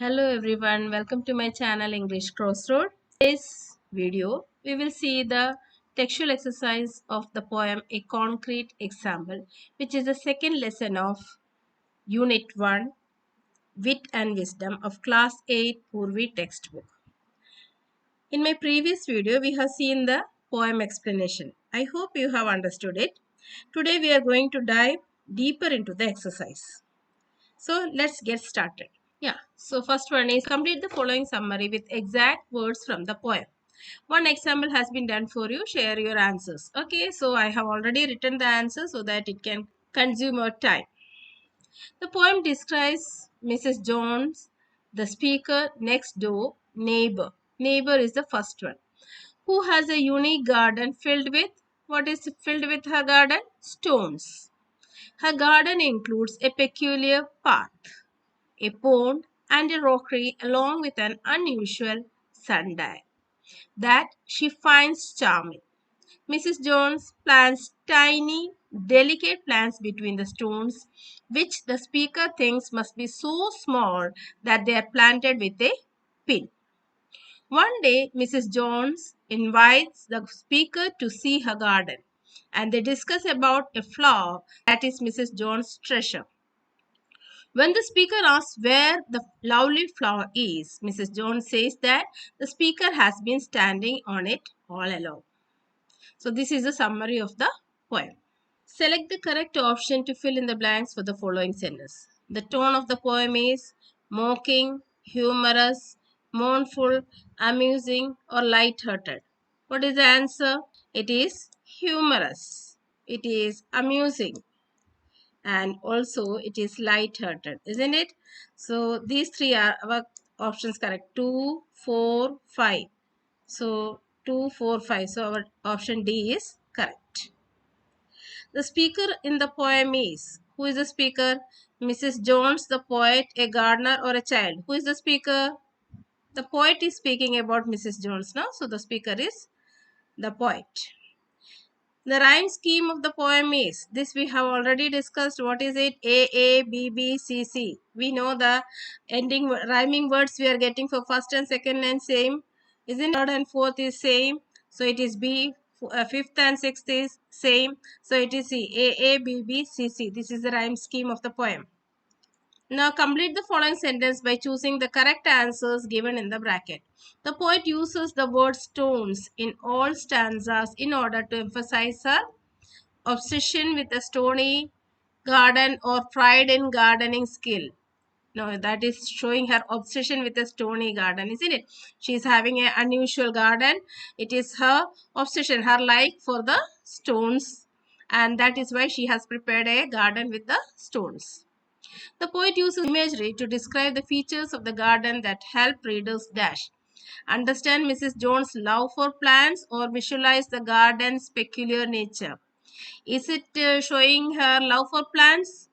Hello everyone, welcome to my channel English Crossroad. In this video, we will see the textual exercise of the poem A Concrete Example, which is the second lesson of Unit 1, Wit and Wisdom of Class 8 Poorvi textbook. In my previous video, we have seen the poem explanation. I hope you have understood it. Today we are going to dive deeper into the exercise. So let's get started. Yeah, so first one is complete the following summary with exact words from the poem. One example has been done for you. Share your answers. Okay, so I have already written the answer so that it can consume your time. The poem describes Mrs. Jones, the speaker, next door, neighbor. Neighbor is the first one. Who has a unique garden filled with, what is filled with her garden? Stones. Her garden includes a peculiar path, a pond, and a rockery along with an unusual sundial that she finds charming. Mrs. Jones plants tiny, delicate plants between the stones, which the speaker thinks must be so small that they are planted with a pin. One day, Mrs. Jones invites the speaker to see her garden, and they discuss about a flower that is Mrs. Jones' treasure. When the speaker asks where the lovely flower is, Mrs. Jones says that the speaker has been standing on it all along. So this is a summary of the poem. Select the correct option to fill in the blanks for the following sentence. The tone of the poem is mocking, humorous, mournful, amusing, or light-hearted. What is the answer? It is humorous. It is amusing. And also it is light-hearted, isn't it? So these three are our options correct. 2, 4, 5. So 2, 4, 5. So our option D is correct. The speaker in the poem is, who is the speaker? Mrs. Jones, the poet, a gardener, or a child? Who is the speaker? The poet is speaking about Mrs. Jones now. So the speaker is the poet. The rhyme scheme of the poem is, this we have already discussed. What is it? A, B, B, C, C. We know the ending rhyming words we are getting for first and second and same. Isn't it? Third and fourth is same. So it is B. Fifth and sixth is same. So it is C. A, B, B, C, C. This is the rhyme scheme of the poem. Now complete the following sentence by choosing the correct answers given in the bracket. The poet uses the word stones in all stanzas in order to emphasize her obsession with a stony garden or pride in gardening skill. No, that is showing her obsession with a stony garden, isn't it? She is having an unusual garden. It is her obsession, her like for the stones, and that is why she has prepared a garden with the stones. The poet uses imagery to describe the features of the garden that help readers dash understand Mrs. Jones' love for plants or visualize the garden's peculiar nature. Is it showing her love for plants?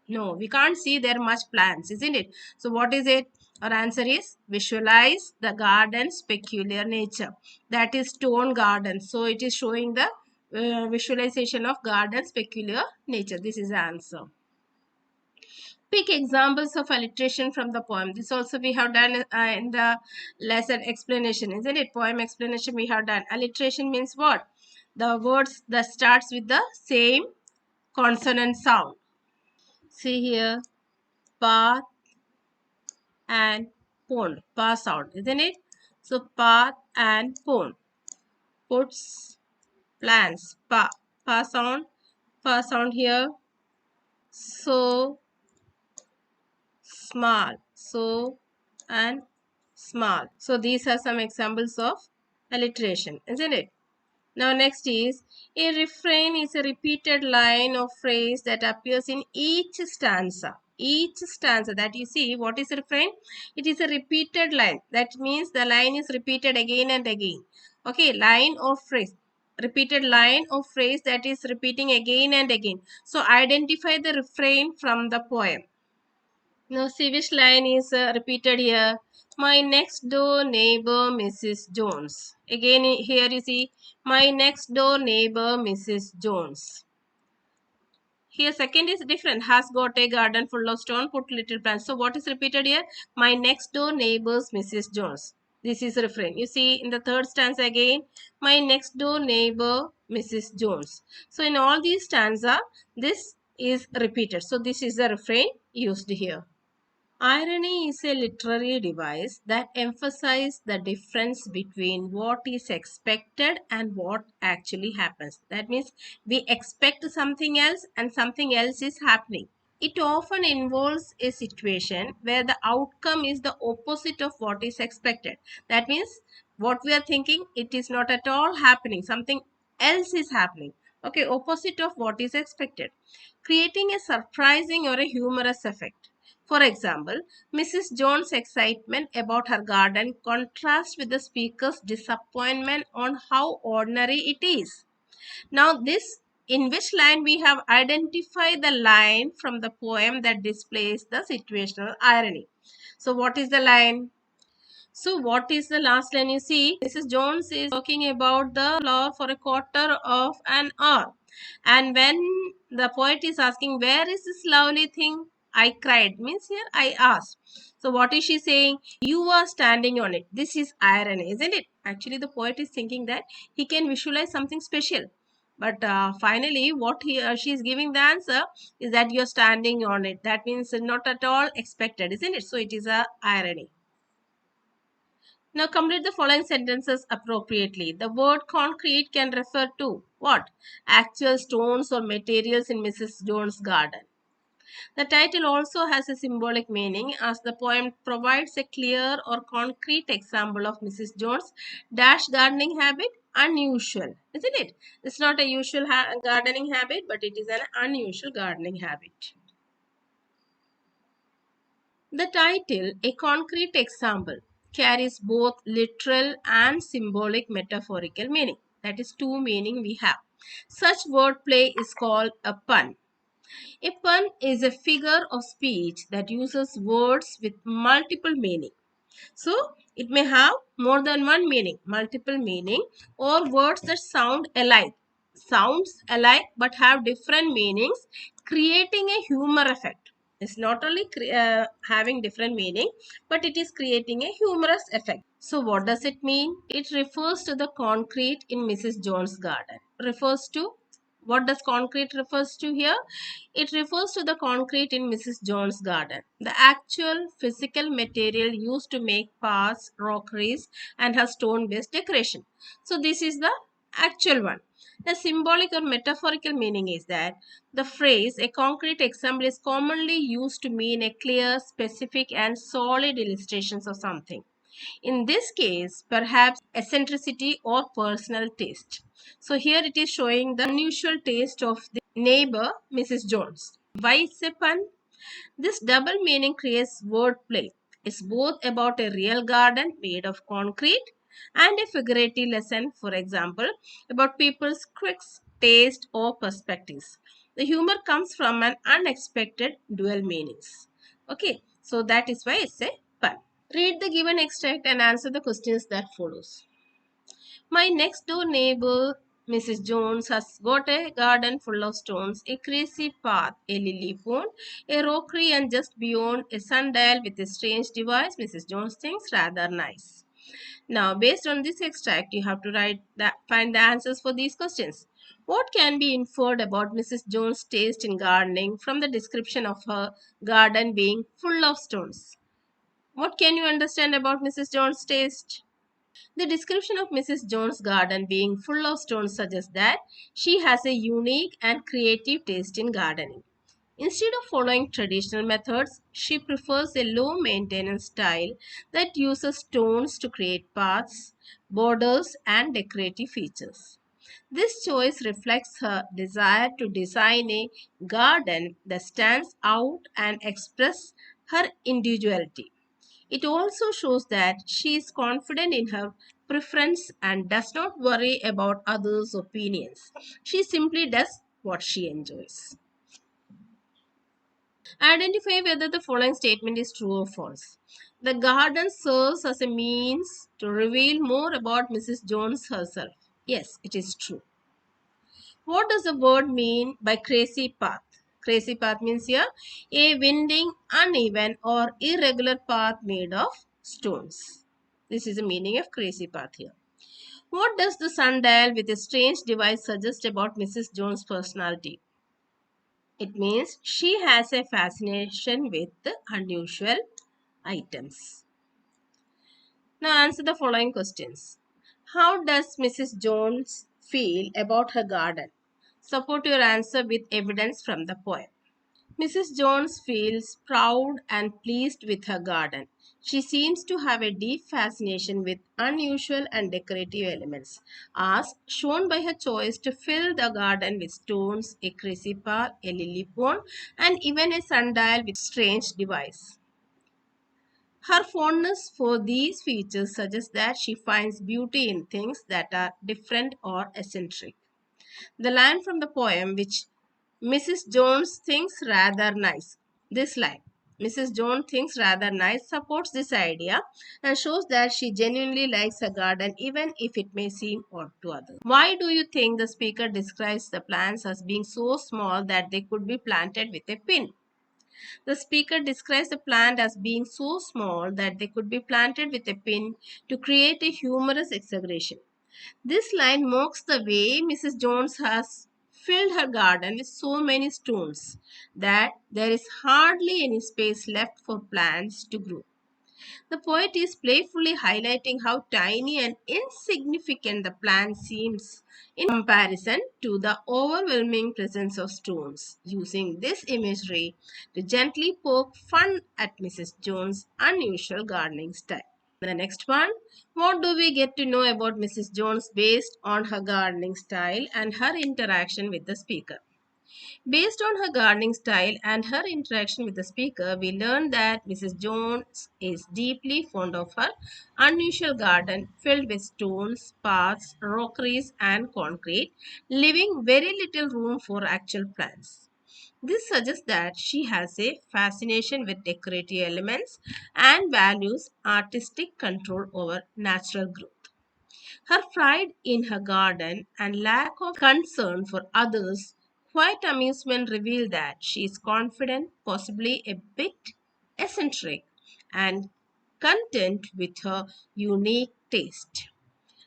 No, we can't see there much plants, isn't it? So what is it? Our answer is visualize the garden's peculiar nature. That is stone garden. So it is showing the visualization of garden's peculiar nature. This is the answer. Pick examples of alliteration from the poem. This also we have done in the lesson explanation, isn't it? Poem explanation we have done. Alliteration means what? The words that starts with the same consonant sound. See here, path and pond. Pa sound, isn't it? So path and pond. Puts, plants. Pa. Pa sound. Pa sound here. So small. So and small. So these are some examples of alliteration, isn't it? Now next is, a refrain is a repeated line or phrase that appears in each stanza. Each stanza that you see, what is a refrain? It is a repeated line. That means the line is repeated again and again. Okay, line or phrase. Repeated line or phrase that is repeating again and again. So identify the refrain from the poem. Now see which line is repeated here. My next door neighbor Mrs. Jones. Again here you see my next door neighbor Mrs. Jones. Here second is different. Has got a garden full of stone, put little plants. So what is repeated here? My next door neighbor's Mrs. Jones. This is a refrain. You see in the third stanza again, my next door neighbor Mrs. Jones. So in all these stanza, this is repeated. So this is the refrain used here. Irony is a literary device that emphasizes the difference between what is expected and what actually happens. That means we expect something else and something else is happening. It often involves a situation where the outcome is the opposite of what is expected. That means what we are thinking, it is not at all happening. Something else is happening. Okay, opposite of what is expected, creating a surprising or a humorous effect. For example, Mrs. Jones' excitement about her garden contrasts with the speaker's disappointment on how ordinary it is. Now, this in which line we have identified the line from the poem that displays the situational irony. So, what is the line? So, what is the last line? You see, Mrs. Jones is talking about the flower for a quarter of an hour. And when the poet is asking, where is this lovely thing? I cried. Means here I asked. So, what is she saying? You are standing on it. This is irony, isn't it? Actually, the poet is thinking that he can visualize something special. But finally, what she is giving the answer is that you are standing on it. That means not at all expected, isn't it? So, it is a irony. Now complete the following sentences appropriately. The word concrete can refer to what? Actual stones or materials in Mrs. Jones' garden. The title also has a symbolic meaning as the poem provides a clear or concrete example of Mrs. Jones' dash gardening habit, unusual, isn't it? It's not a usual gardening habit, but it is an unusual gardening habit. The title, A Concrete Example, carries both literal and symbolic metaphorical meaning. That is two meaning we have. Such wordplay is called a pun. A pun is a figure of speech that uses words with multiple meaning. So, it may have more than one meaning, multiple meaning, or words that sounds alike but have different meanings, creating a humor effect. It's not only having different meaning, but it is creating a humorous effect. So what does it mean? It refers to the concrete in Mrs. Jones' garden. Refers to what does concrete refers to here? It refers to the concrete in Mrs. Jones' garden. The actual physical material used to make paths, rockeries, and her stone-based decoration. So this is the actual one. The symbolic or metaphorical meaning is that the phrase a concrete example is commonly used to mean a clear, specific, and solid illustrations of something. In this case, perhaps eccentricity or personal taste. So here it is showing the unusual taste of the neighbor, Mrs. Jones. Why it's a pun? This double meaning creates wordplay. It's both about a real garden made of concrete and a figurative lesson, for example, about people's quirks, taste, or perspectives. The humor comes from an unexpected dual meanings. Okay, so that is why it's a pun. Read the given extract and answer the questions that follows. My next door neighbor, Mrs. Jones, has got a garden full of stones, a crazy path, a lily pond, a rockery, and just beyond a sundial with a strange device. Mrs. Jones thinks rather nice. Now, based on this extract, you have to find the answers for these questions. What can be inferred about Mrs. Jones' taste in gardening from the description of her garden being full of stones? What can you understand about Mrs. Jones' taste? The description of Mrs. Jones' garden being full of stones suggests that she has a unique and creative taste in gardening. Instead of following traditional methods, she prefers a low maintenance style that uses stones to create paths, borders, and decorative features. This choice reflects her desire to design a garden that stands out and express her individuality. It also shows that she is confident in her preference and does not worry about others' opinions. She simply does what she enjoys. Identify whether the following statement is true or false. The garden serves as a means to reveal more about Mrs. Jones herself. Yes, it is true. What does the word mean by crazy path? Crazy path means here a winding, uneven or irregular path made of stones. This is the meaning of crazy path here. What does the sundial with a strange device suggest about Mrs. Jones' personality? It means she has a fascination with the unusual items. Now answer the following questions. How does Mrs. Jones feel about her garden? Support your answer with evidence from the poem. Mrs. Jones feels proud and pleased with her garden. She seems to have a deep fascination with unusual and decorative elements, as shown by her choice to fill the garden with stones, a crucible, a lily pond, and even a sundial with strange device. Her fondness for these features suggests that she finds beauty in things that are different or eccentric. The line from the poem, which Mrs. Jones thinks rather nice. This line, Mrs. Jones thinks rather nice, supports this idea and shows that she genuinely likes her garden even if it may seem odd to others. Why do you think the speaker describes the plants as being so small that they could be planted with a pin? The speaker describes the plant as being so small that they could be planted with a pin to create a humorous exaggeration. This line mocks the way Mrs. Jones has filled her garden with so many stones that there is hardly any space left for plants to grow. The poet is playfully highlighting how tiny and insignificant the plant seems in comparison to the overwhelming presence of stones, using this imagery to gently poke fun at Mrs. Jones' unusual gardening style. The next one, what do we get to know about Mrs. Jones based on her gardening style and her interaction with the speaker? Based on her gardening style and her interaction with the speaker, we learn that Mrs. Jones is deeply fond of her unusual garden filled with stones, paths, rockeries, and concrete, leaving very little room for actual plants. This suggests that she has a fascination with decorative elements and values artistic control over natural growth. Her pride in her garden and lack of concern for others' quiet amusement reveal that she is confident, possibly a bit eccentric, and content with her unique taste.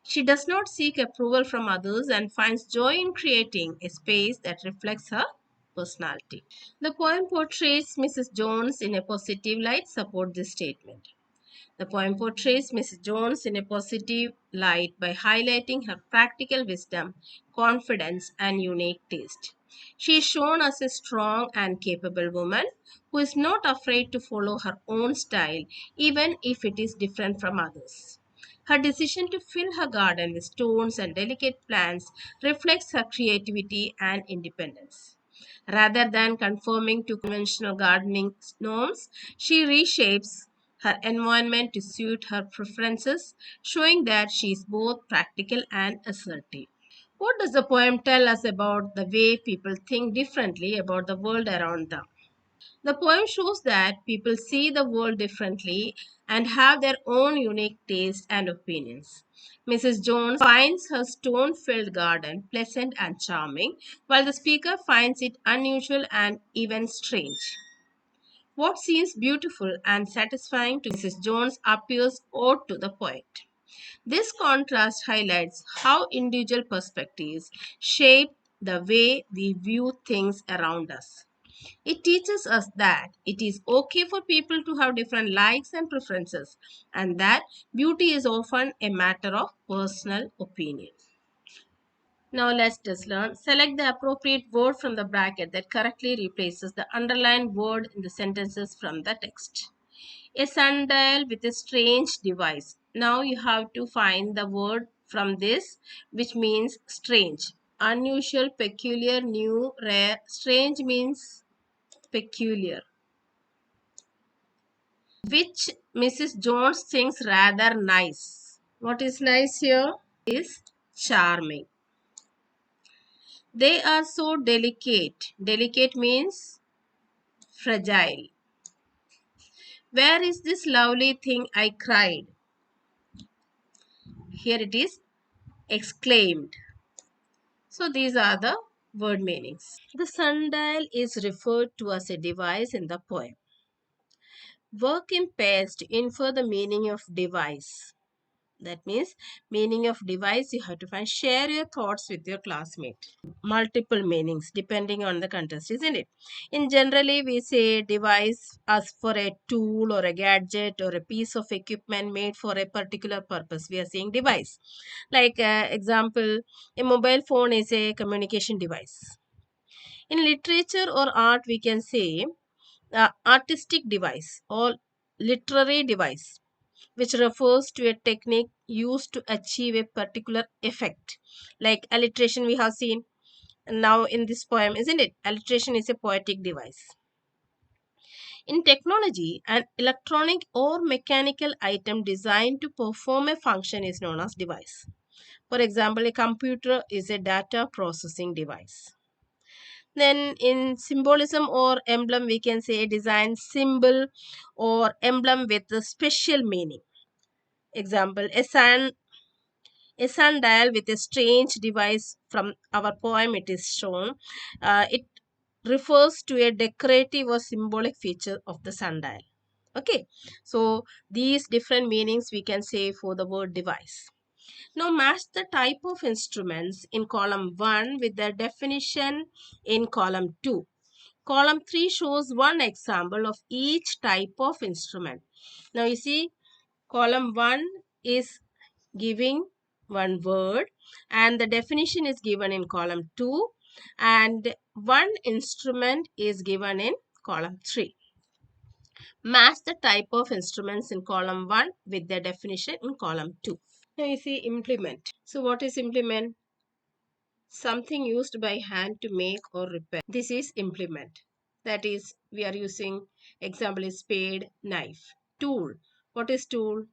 She does not seek approval from others and finds joy in creating a space that reflects her personality. The poem portrays Mrs. Jones in a positive light. Support this statement. The poem portrays Mrs. Jones in a positive light by highlighting her practical wisdom, confidence, and unique taste. She is shown as a strong and capable woman who is not afraid to follow her own style, even if it is different from others. Her decision to fill her garden with stones and delicate plants reflects her creativity and independence. Rather than conforming to conventional gardening norms, she reshapes her environment to suit her preferences, showing that she is both practical and assertive. What does the poem tell us about the way people think differently about the world around them? The poem shows that people see the world differently and have their own unique tastes and opinions. Mrs. Jones finds her stone filled garden pleasant and charming, while the speaker finds it unusual and even strange. What seems beautiful and satisfying to Mrs. Jones appears odd to the poet. This contrast highlights how individual perspectives shape the way we view things around us. It teaches us that it is okay for people to have different likes and preferences, and that beauty is often a matter of personal opinion. Now let's just learn. Select the appropriate word from the bracket that correctly replaces the underlined word in the sentences from the text. A sundial with a strange device. Now you have to find the word from this which means strange. Unusual, peculiar, new, rare. Strange means peculiar. Which Mrs. Jones thinks rather nice. What is nice here? Is charming. They are so delicate. Delicate means fragile. Where is this lovely thing I cried? Here it is exclaimed. So these are the Word meanings. The sundial is referred to as a device in the poem. Work in pairs to infer the meaning of device. That means meaning of device you have to find. Share your thoughts with your classmate. Multiple meanings depending on the context, isn't it? In generally we say device as for a tool or a gadget or a piece of equipment made for a particular purpose. We are saying device. Like example, a mobile phone is a communication device. In literature or art we can say artistic device or literary device, which refers to a technique used to achieve a particular effect. Like alliteration we have seen now in this poem, isn't it? Alliteration is a poetic device. In technology, an electronic or mechanical item designed to perform a function is known as device. For example, a computer is a data processing device. Then in symbolism or emblem, we can say a design symbol or emblem with a special meaning. Example, a sundial with a strange device. From our poem it is shown. It refers to a decorative or symbolic feature of the sundial. Okay, so these different meanings we can say for the word device. Now match the type of instruments in column 1 with the definition in column 2. Column 3 shows one example of each type of instrument. Now you see, column 1 is giving one word and the definition is given in column 2 and one instrument is given in column 3. Match the type of instruments in column 1 with the definition in column 2. Now you see implement. So what is implement? Something used by hand to make or repair. This is implement. That is, we are using, example is spade, knife. Tool. What is tool?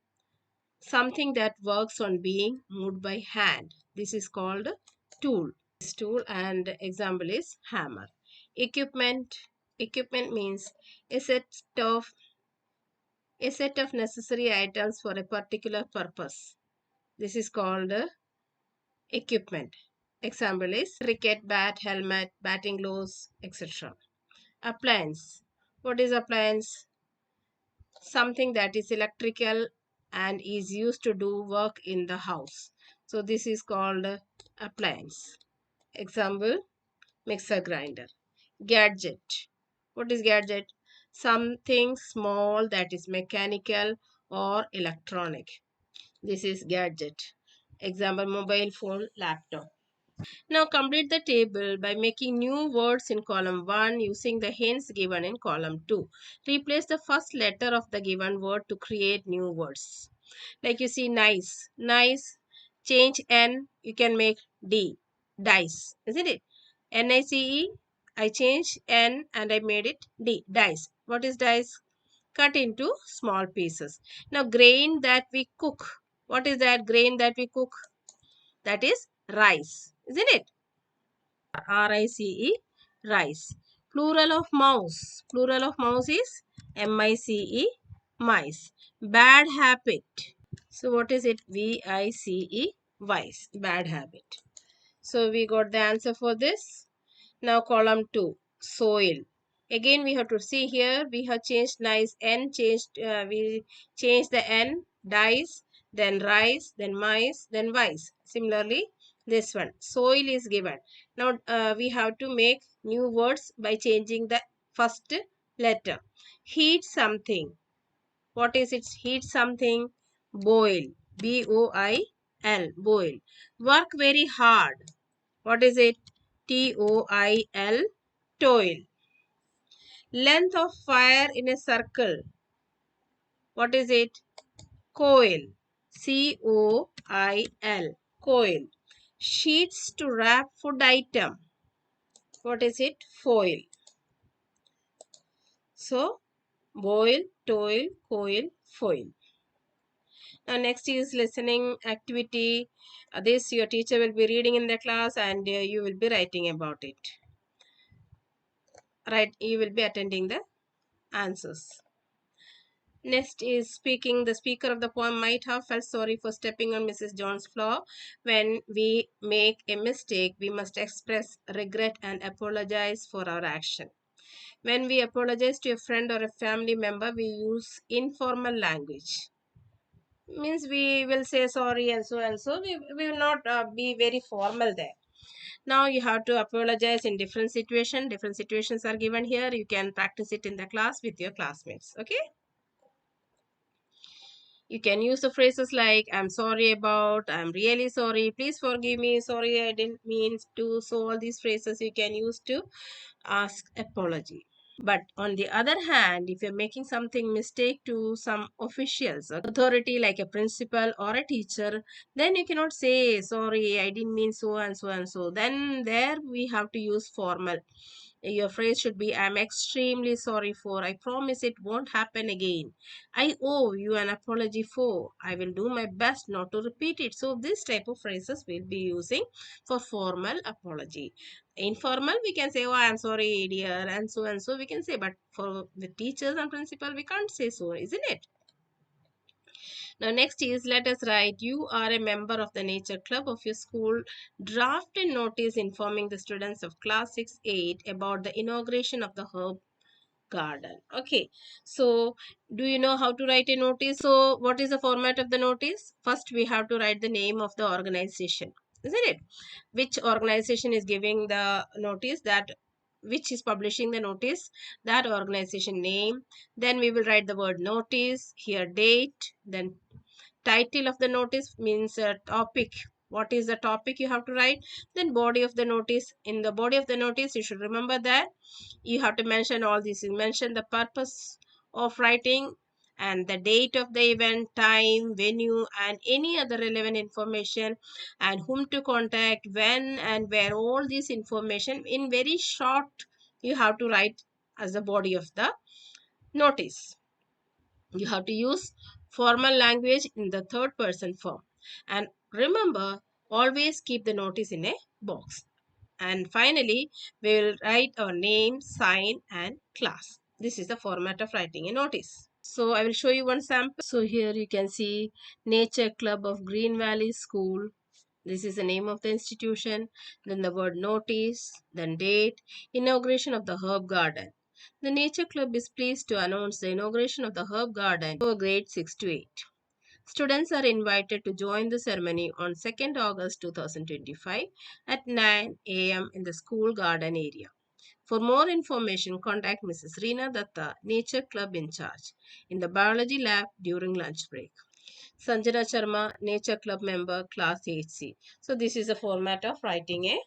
Something that works on being moved by hand. This is called tool. This tool and example is hammer. Equipment. Equipment means a set of necessary items for a particular purpose. This is called equipment. Example is cricket bat, helmet, batting gloves, etc. Appliance. What is appliance? Something that is electrical and is used to do work in the house. So this is called appliance. Example, mixer grinder. Gadget. What is gadget? Something small that is mechanical or electronic. This is gadget. Example, mobile phone, laptop. Now complete the table by making new words in column 1 using the hints given in column 2. Replace the first letter of the given word to create new words. Like you see nice. Nice. Change N. You can make D. Dice. Isn't it? Nice. I changed N and I made it D. Dice. What is dice? Cut into small pieces. Now grain that we cook. What is that grain that we cook? That is rice. Isn't it? R-I-C-E, rice. Plural of mouse. Plural of mouse is M-I-C-E, mice. Bad habit. So what is it? V-I-C-E, vice. Bad habit. So we got the answer for this. Now column 2, soil. Again we have to see here, we have changed nice N, we changed the N, dice, then rice, then mice, then vice. Similarly, this one, soil is given. Now we have to make new words by changing the first letter. Heat something. What is it? Heat something. Boil. B-O-I-L. Boil. Work very hard. What is it? T-O-I-L. Toil. Length of fire in a circle. What is it? Coil. C-O-I-L. Coil. Sheets to wrap food item. What is it? Foil. So, boil, toil, coil, foil. Now, next is listening activity. This your teacher will be reading in the class and you will be writing about it. Right, you will be attending the answers. Next is speaking. The speaker of the poem might have felt sorry for stepping on Mrs. John's floor. When we make a mistake, we must express regret and apologize for our action. When we apologize to a friend or a family member, we use informal language. Means we will say sorry and so and so. We will not be very formal there. Now you have to apologize in different situations. Different situations are given here. You can practice it in the class with your classmates. Okay. You can use the phrases like I'm sorry about, I'm really sorry, please forgive me, sorry I didn't mean to. So all these phrases you can use to ask apology. But on the other hand, if you're making something mistake to some officials, authority like a principal or a teacher, then you cannot say sorry I didn't mean so and so and so. Then there we have to use formal. Your phrase should be I'm extremely sorry for, I promise it won't happen again, I owe you an apology for, I will do my best not to repeat it. So this type of phrases we'll be using for formal apology. Informal we can say, oh I'm sorry dear, and so we can say, but for the teachers and principal we can't say so, isn't it? Now next is, let us write, you are a member of the nature club of your school. Draft a notice informing the students of class 6-8 about the inauguration of the herb garden. Okay, so do you know how to write a notice? So what is the format of the notice? First we have to write the name of the organization, isn't it? Which organization is giving the notice, that which is publishing the notice, that organization name. Then we will write the word notice, here date, then title of the notice, means a topic. What is the topic you have to write? Then body of the notice. In the body of the notice you should remember that you have to mention all this. You mention the purpose of writing and the date of the event, time, venue, and any other relevant information, and whom to contact, when and where. All this information in very short you have to write as the body of the notice. You have to use formal language in the third person form. And remember, always keep the notice in a box. And finally, we will write our name, sign, and class. This is the format of writing a notice. So I will show you one sample. So here you can see Nature Club of Green Valley School. This is the name of the institution. Then the word notice, then date, inauguration of the herb garden. The Nature Club is pleased to announce the inauguration of the herb garden for grades 6 to 8. Students are invited to join the ceremony on 2nd August 2025 at 9 a.m. in the school garden area. For more information, contact Mrs. Reena Datta, Nature Club in charge, in the biology lab during lunch break. Sanjana Sharma, Nature Club member, class 8C. So this is a format of writing a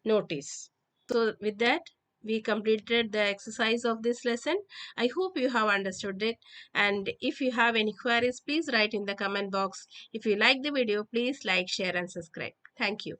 notice. So with that, we completed the exercise of this lesson. I hope you have understood it. And if you have any queries, please write in the comment box. If you like the video, please like, share and subscribe. Thank you.